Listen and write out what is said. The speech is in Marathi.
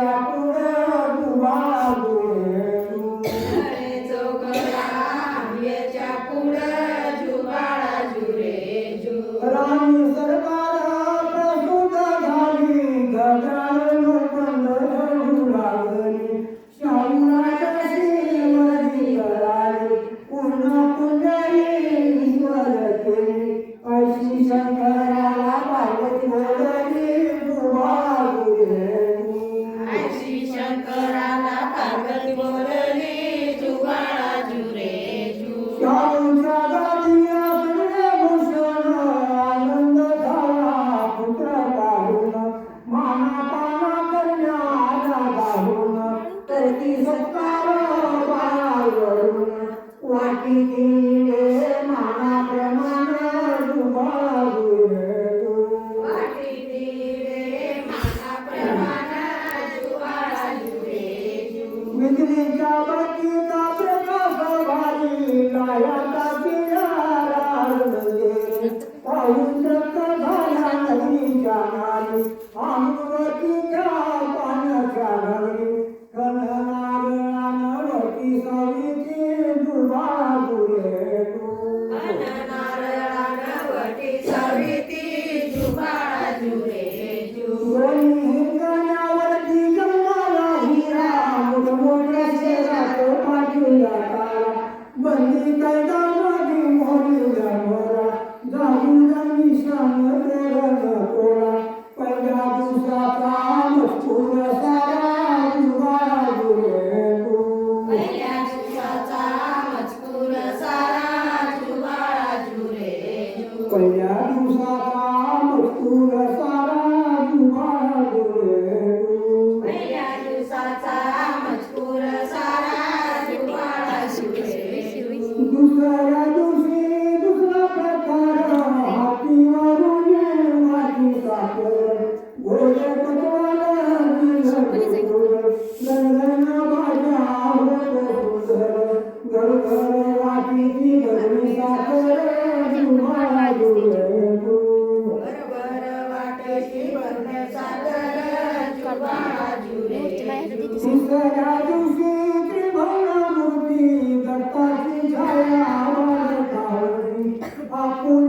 पुढं जुबाळा जुरे राणी सरकार प्रसूत झाली गजानन बंद घडू लागली शाहूराजाची मर्जी कराली पूर्ण पुंजरी ईश्वर केली अशी शंकराला पार्वती बोलली जुबाळा जुरे शाहूच्या गादीला सूर्यभूषण आनंद झाला पुत्र पाहून मानापाना करण्याला गाऊन तरती सत्कार बाळावरून वाटी दिले मानाप्रमाण जुबाळा जुरे विजलीच्या बत्तीचा प्रकाश भारी लायाचा किनारा रंगे पाहून रक्त झाला नदीच्या नाली अमृतीच्या पाण्याच्या नगरी नारळांवरती सावीची जुबाळा जुरे हिरकण्यावरती जन्माला हिरा मोठमोठ्या शेरात पाठीला तारा बंदी कैदामध्ये मोडीला मोरा जाऊन निशाण तोरण तोडा पहिल्या दिवसाचा मजकूर सारा जुबाळा जुरे पहिल्या दिवसाचा मजकूर सारा जुबाळा जुरे दुसऱ्या दिवशी दुसरा प्रकार हातीवरून वाटी साखर घोडे पटवाला गणगण भाज्या होत सुंदर घरघर वाटीची गरमी साखर जुबाळा जुरे तिसऱ्या दिवशी त्रिभुवनमूर्ती दत्ताची छाया वाढतावती आपण